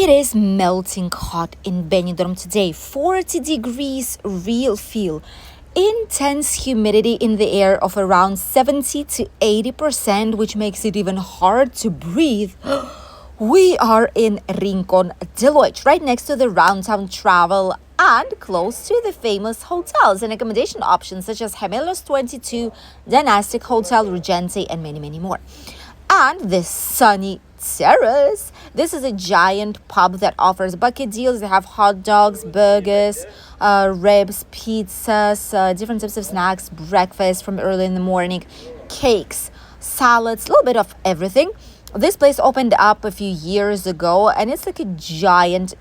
It is melting hot in Benidorm today. 40 degrees real feel. Intense humidity in the air of around 70 to 80%, which makes it even hard to breathe. We are in Rincon de Loix, right next to the Roundtown Travel and close to the famous hotels and accommodation options such as Gemelos 22, Dynastic Hotel, Regente, and many, many more. And this sunny terrace. This is a giant pub that offers bucket deals. They have hot dogs, burgers, ribs, pizzas, different types of snacks, breakfast from early in the morning, cakes, salads, a little bit of everything. This place opened up a few years ago and it's like a giant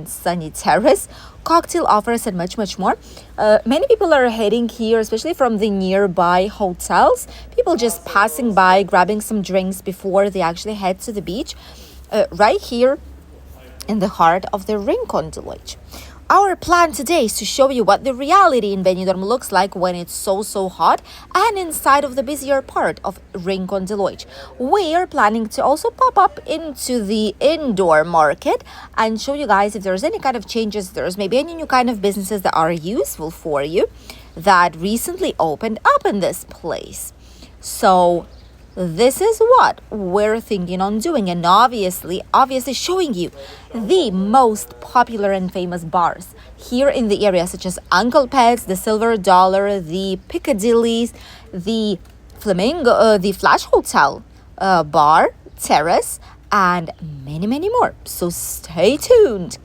sunny terrace, cocktail offers and much more. Many people are heading here, especially from the nearby hotels. People just passing by, grabbing some drinks before they actually head to the beach. Right here in the heart of the Rincon de Loix. Our plan today is to show you what the reality in Benidorm looks like when it's so hot and inside of the busier part of Rincon de Loix. We are planning to also pop up into the indoor market and show you guys if there's any kind of changes, there's maybe any new kind of businesses that are useful for you that recently opened up in this place. So this is what we're thinking on doing, and obviously showing you the most popular and famous bars here in the area, such as Uncle Pet's, the Silver Dollar, the Piccadilly's, the Flamingo, the Flash Hotel bar, terrace, and many more. So stay tuned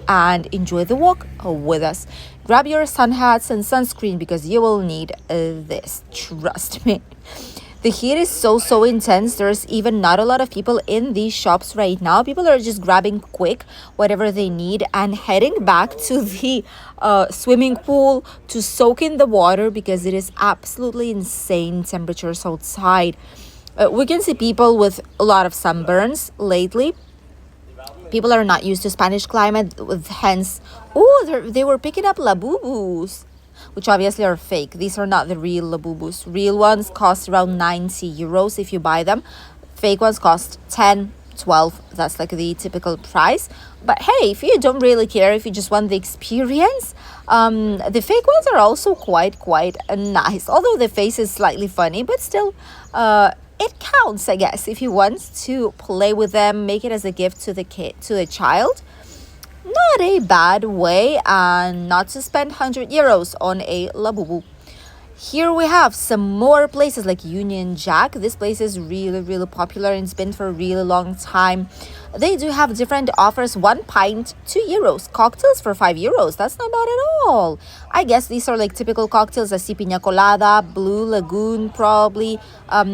and enjoy the walk with us. Grab your sun hats and sunscreen because you will need this, trust me. The heat is so intense. There's even not a lot of people in these shops right now. People are just grabbing quick whatever they need and heading back to the swimming pool to soak in the water because it is absolutely insane temperatures outside. We can see people with a lot of sunburns lately. People are not used to Spanish climate, hence, they were picking up labubus, which obviously are fake. These are not the real labubus. Real ones cost around 90 euros if you buy them. Fake ones cost 10, 12. That's like the typical price. But hey, if you don't really care, if you just want the experience, the fake ones are also quite nice. Although the face is slightly funny, but still, it counts, I guess, if you want to play with them, make it as a gift to the child. Not a bad way and not to spend 100 euros on a labubu. Here we have some more places like Union Jack. This place is really popular and it's been for a really long time. They do have different offers. 1 pint, 2 euros. Cocktails for 5 euros. That's not bad at all. I guess these are like typical cocktails. Así Piña Colada, Blue Lagoon probably,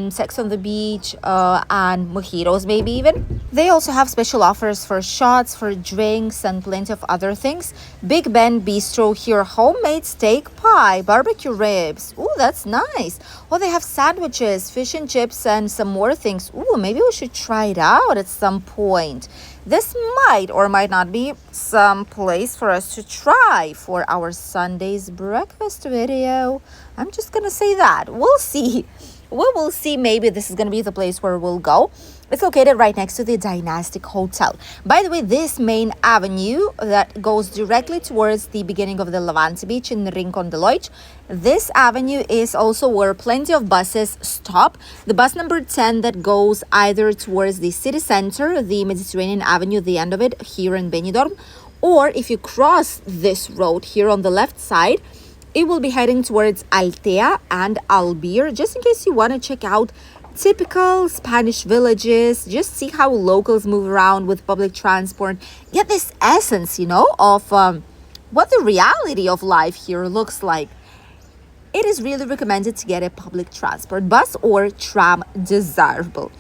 Sex on the Beach, and mojitos maybe even. They also have special offers for shots, for drinks, and plenty of other things. Big Ben Bistro here, homemade steak pie, barbecue ribs. Ooh, that's nice. Oh, they have sandwiches, fish and chips, and some more things. Ooh, maybe we should try it out at some point. This might or might not be some place for us to try for our Sunday's breakfast video. I'm just gonna say that. We'll see. We will see. Maybe this is going to be the place where we'll go. It's located right next to the Dynastic Hotel. By the way, this main avenue that goes directly towards the beginning of the Levante Beach in Rincon de Loix, this avenue is also where plenty of buses stop. The bus number 10 that goes either towards the city center, the Mediterranean Avenue, the end of it, here in Benidorm, or if you cross this road here on the left side, it will be heading towards Altea and Albir, just in case you want to check out typical Spanish villages, just see how locals move around with public transport, get this essence, of what the reality of life here looks like. It is really recommended to get a public transport, bus or tram, desirable.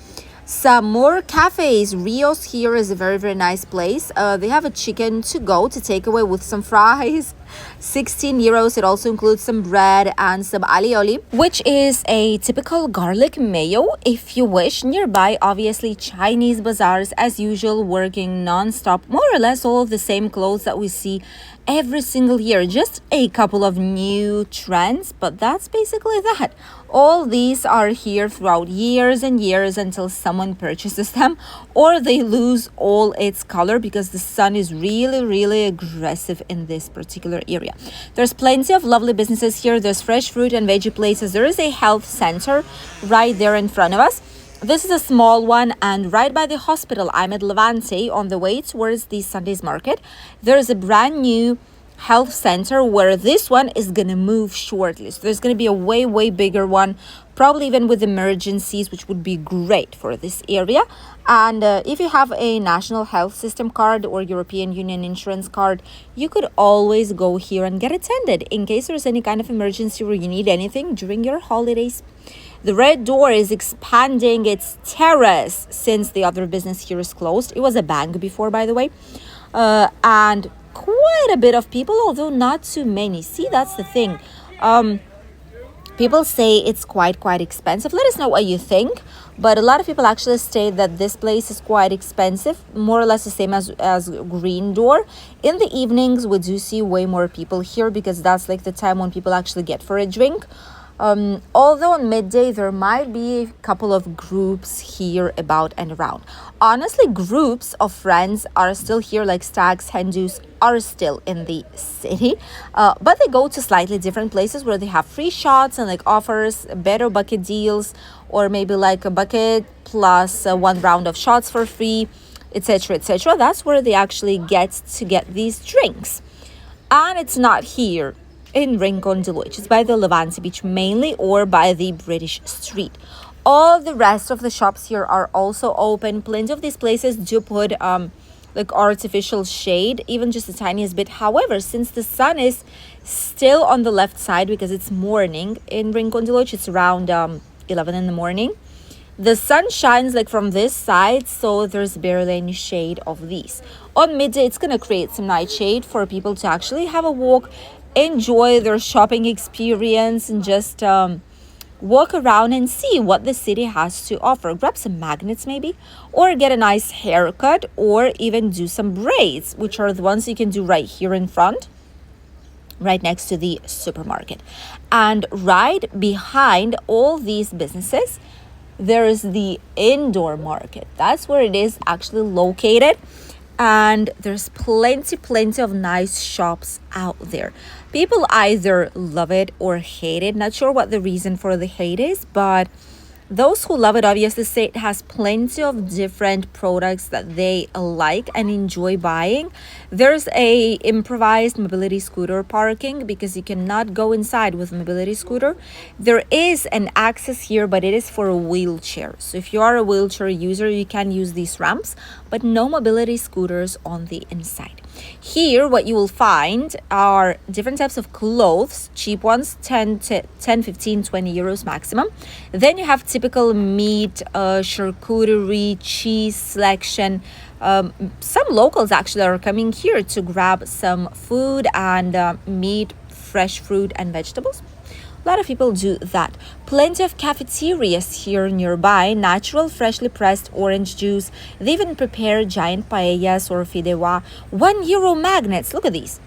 Some more cafes. Rios here is a very nice place. They have a chicken to go to take away with some fries. 16 euros. It also includes some bread and some alioli, which is a typical garlic mayo if you wish. Nearby, obviously, Chinese bazaars as usual, working non-stop, more or less all of the same clothes that we see every single year. Just a couple of new trends, but that's basically that. All these are here throughout years and years until someone purchases them or they lose all its color because the sun is really aggressive in this particular area. There's plenty of lovely businesses here. There's fresh fruit and veggie places. There is a health center right there in front of us. This is a small one, and right by the hospital, I'm at Levante on the way towards the Sunday's market. There's a brand new health center where this one is going to move shortly. So there's going to be a way bigger one, probably even with emergencies, which would be great for this area. And if you have a national health system card or European Union insurance card, you could always go here and get attended in case there's any kind of emergency or you need anything during your holidays. The Red Door is expanding its terrace since the other business here is closed. It was a bank before, by the way. And quite a bit of people, although not too many. See, that's the thing. People say it's quite expensive. Let us know what you think. But a lot of people actually state that this place is quite expensive, more or less the same as Green Door. In the evenings, we do see way more people here because that's like the time when people actually get for a drink. Although on midday there might be a couple of groups here about and around. Honestly, groups of friends are still here, like stags, hen dos are still in the city, but they go to slightly different places where they have free shots and like offers, better bucket deals, or maybe like a bucket plus one round of shots for free, etc. That's where they actually get these drinks. And it's not here in Rincon de Loix. It's by the Levante beach mainly, or by the British street. All the rest of the shops here are also open. Plenty of these places do put like artificial shade, even just the tiniest bit. However, since the sun is still on the left side because it's morning in Rincon de Loix, it's around 11 in the morning. The sun shines like from this side, so there's barely any shade of these. On midday, it's going to create some night shade for people to actually have a walk, enjoy their shopping experience, and just walk around and see what the city has to offer. Grab some magnets maybe, or get a nice haircut, or even do some braids, which are the ones you can do right here in front, right next to the supermarket. And right behind all these businesses, there is the indoor market. That's where it is actually located. And there's plenty of nice shops out there. People either love it or hate it. Not sure what the reason for the hate is, but those who love it obviously say it has plenty of different products that they like and enjoy buying. There's a improvised mobility scooter parking because you cannot go inside with a mobility scooter. There is an access here, but it is for a wheelchair. So if you are a wheelchair user, you can use these ramps, but no mobility scooters on the inside. Here, what you will find are different types of clothes, cheap ones, 10, 15, 20 euros maximum. Then you have typical meat, charcuterie, cheese selection. Some locals actually are coming here to grab some food and meat, fresh fruit and vegetables. A lot of people do that. Plenty of cafeterias here nearby. Natural, freshly pressed orange juice. They even prepare giant paellas or fideuà. €1 magnets. Look at these.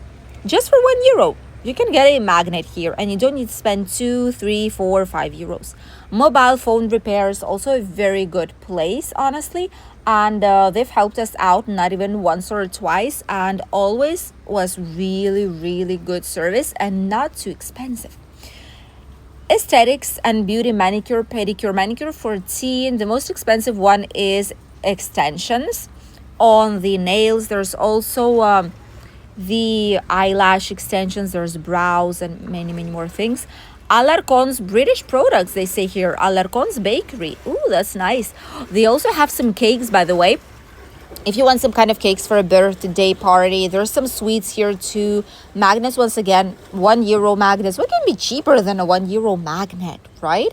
Just for €1, you can get a magnet here, and you don't need to spend 2, 3, 4, 5 euros. Mobile phone repairs, also a very good place, honestly. And they've helped us out not even once or twice, and always was really good service and not too expensive. Aesthetics and beauty, manicure, pedicure. Manicure for teen. The most expensive one is extensions on the nails. There's also the eyelash extensions. There's brows and many more things. Alarcon's British products, they say here. Alarcon's Bakery. Ooh, that's nice. They also have some cakes, by the way. If you want some kind of cakes for a birthday party, there's some sweets here too. Magnets, once again, €1 magnets. What can be cheaper than a €1 magnet, right?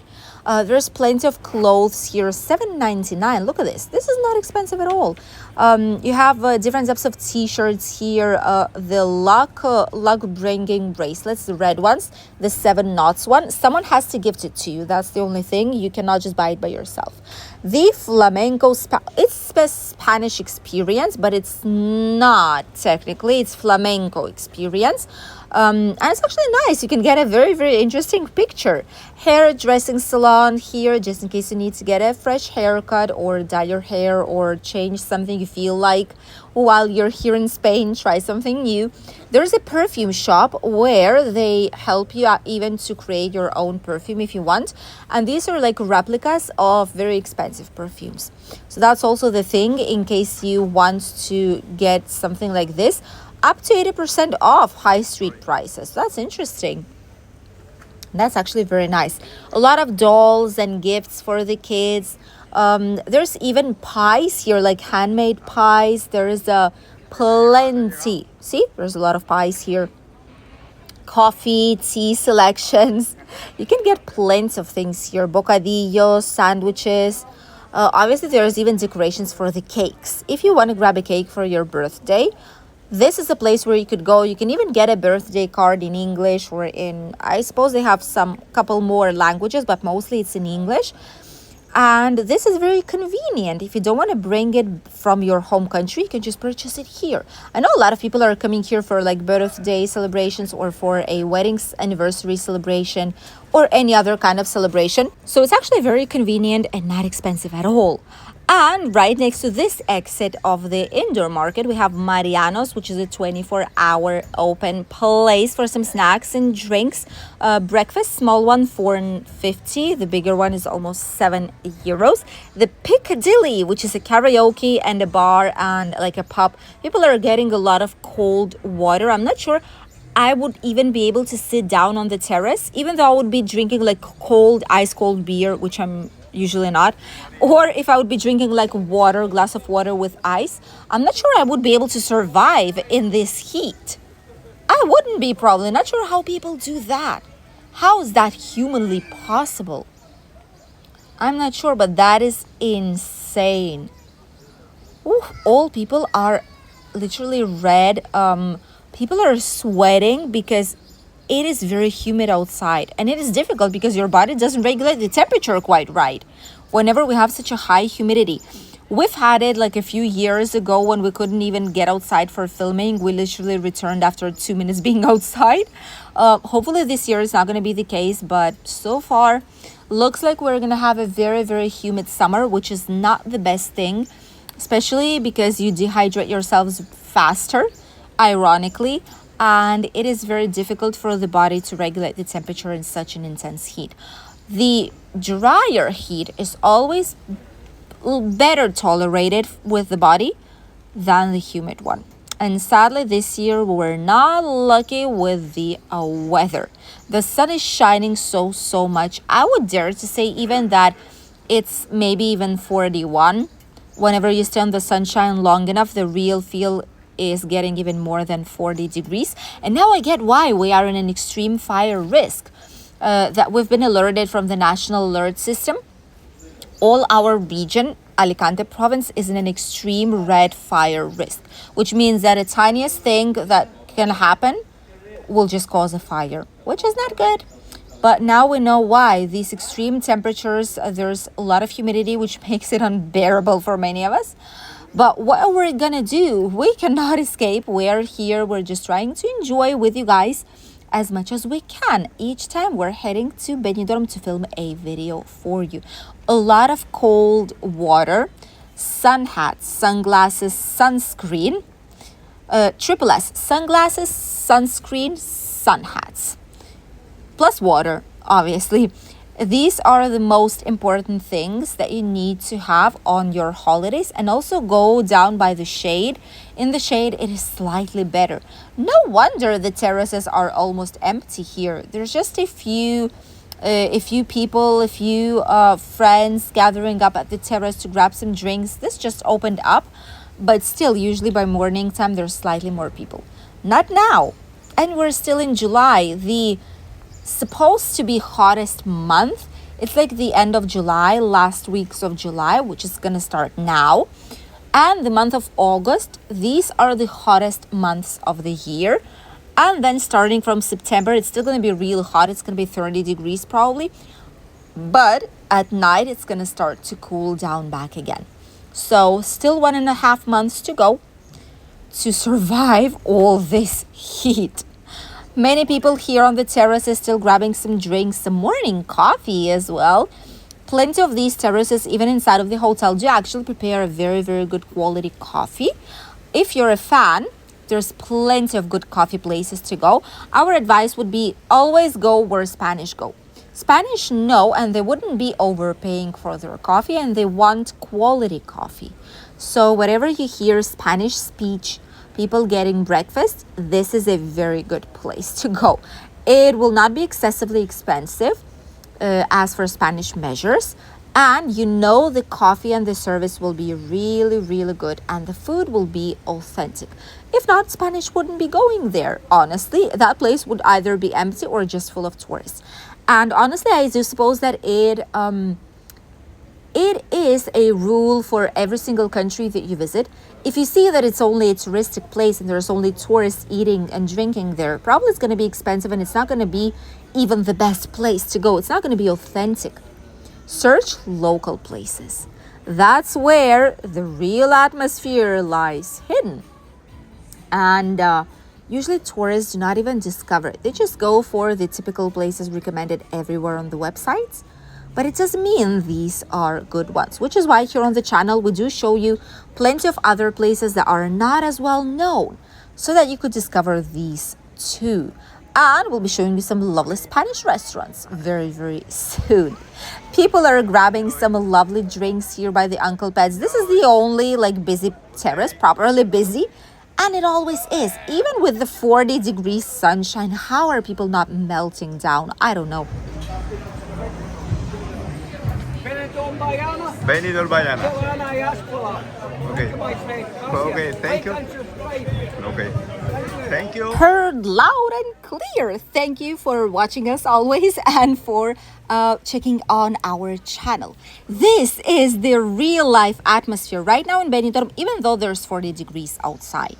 There's plenty of clothes here, $7.99. Look at this. This is not expensive at all. You have different types of t-shirts here. The luck bringing bracelets, the red ones, the 7 knots one. Someone has to gift it to you. That's the only thing. You cannot just buy it by yourself. The flamenco, it's a Spanish experience, but it's not technically. It's flamenco experience. And it's actually nice. You can get a very, very interesting picture. Hairdressing salon here, just in case you need to get a fresh haircut or dye your hair or change something you feel like while you're here in Spain. Try something new. There's a perfume shop where they help you out even to create your own perfume if you want. And these are like replicas of very expensive perfumes. So that's also the thing in case you want to get something like this. Up to 80% off high street prices. That's interesting. That's actually very nice. A lot of dolls and gifts for the kids. There's even pies here, like handmade pies. There is a plenty. See, there's a lot of pies here. Coffee, tea selections. You can get plenty of things here. Bocadillos, sandwiches. Obviously, there's even decorations for the cakes. If you want to grab a cake for your birthday, this is a place where you could go. You can even get a birthday card in English or in, I suppose they have some couple more languages, but mostly it's in English. And this is very convenient. If you don't want to bring it from your home country, you can just purchase it here. I know a lot of people are coming here for like birthday celebrations or for a wedding anniversary celebration or any other kind of celebration. So it's actually very convenient and not expensive at all. And right next to this exit of the indoor market, we have Mariano's, which is a 24-hour open place for some snacks and drinks. Breakfast, small one, €4.50. The bigger one is almost €7. The Piccadilly, which is a karaoke and a bar and like a pub. People are getting a lot of cold water. I'm not sure I would even be able to sit down on the terrace, even though I would be drinking like cold, ice cold beer, which I'm usually not, or if I would be drinking like water, glass of water with ice. I'm not sure I would be able to survive in this heat. I wouldn't be, probably. Not sure how people do that. How is that humanly possible? I'm not sure, but that is insane. Ooh, all people are literally red. People are sweating because it is very humid outside, and it is difficult because your body doesn't regulate the temperature quite right whenever we have such a high humidity. We've had it like a few years ago when we couldn't even get outside for filming. We literally returned after 2 minutes being outside. Hopefully this year is not going to be the case, but so far looks like we're going to have a very, very humid summer, which is not the best thing, especially because you dehydrate yourselves faster, ironically. And it is very difficult for the body to regulate the temperature in such an intense heat. The drier heat is always better tolerated with the body than the humid one. And sadly, this year we're not lucky with the weather. The sun is shining so much. I would dare to say even that it's maybe even 41. Whenever you stay on the sunshine long enough, the real feel is getting even more than 40 degrees. And now I get why we are in an extreme fire risk that we've been alerted from the national alert system. All our region, Alicante province, is in an extreme red fire risk, which means that a tiniest thing that can happen will just cause a fire, which is not good. But now we know why. These extreme temperatures, there's a lot of humidity, which makes it unbearable for many of us. But what we're gonna do, we cannot escape. We're here, we're just trying to enjoy with you guys as much as we can. Each time we're heading to Benidorm to film a video for you. A lot of cold water, sun hats, sunglasses, sunscreen, triple S, sunglasses, sunscreen, sun hats, plus water, obviously. These are the most important things that you need to have on your holidays, and also go down by the shade. In the shade, it is slightly better. No wonder the terraces are almost empty here. There's just a few people, a few friends gathering up at the terrace to grab some drinks. This just opened up, but still, usually by morning time, there's slightly more people. Not now. And we're still in July. The supposed to be hottest month, it's like the end of July, last weeks of July, which is gonna start now. And the month of August, these are the hottest months of the year. And then starting from September, it's still going to be real hot. It's going to be 30 degrees probably. But at night, it's going to start to cool down back again. So still 1.5 months to go to survive all this heat. Many people here on the terraces still grabbing some drinks, some morning coffee as well. Plenty of these terraces, even inside of the hotel, do actually prepare a very, very good quality coffee. If you're a fan, there's plenty of good coffee places to go. Our advice would be always go where Spanish go. Spanish know, and they wouldn't be overpaying for their coffee, and they want quality coffee. So wherever you hear Spanish speech, people getting breakfast, this is a very good place to go. It will not be excessively expensive as for Spanish measures. And you know the coffee and the service will be really, really good, and the food will be authentic. If not, Spanish wouldn't be going there, honestly. That place would either be empty or just full of tourists. And honestly, I do suppose that it is a rule for every single country that you visit. If you see that it's only a touristic place and there's only tourists eating and drinking there, probably it's going to be expensive, and it's not going to be even the best place to go. It's not going to be authentic. Search local places. That's where the real atmosphere lies hidden. And usually tourists do not even discover it. They just go for the typical places recommended everywhere on the websites. But it doesn't mean these are good ones, which is why here on the channel we do show you plenty of other places that are not as well known, so that you could discover these too. And we'll be showing you some lovely Spanish restaurants very, very soon. People are grabbing some lovely drinks here by the Uncle Pets. This is the only busy terrace, properly busy. And it always is. Even with the 40 degrees sunshine, how are people not melting down? I don't know. Benidorm Bayana. Okay. Okay, thank you. Okay. Thank you. Heard loud and clear. Thank you for watching us always and for checking on our channel. This is the real life atmosphere right now in Benidorm, even though there's 40 degrees outside.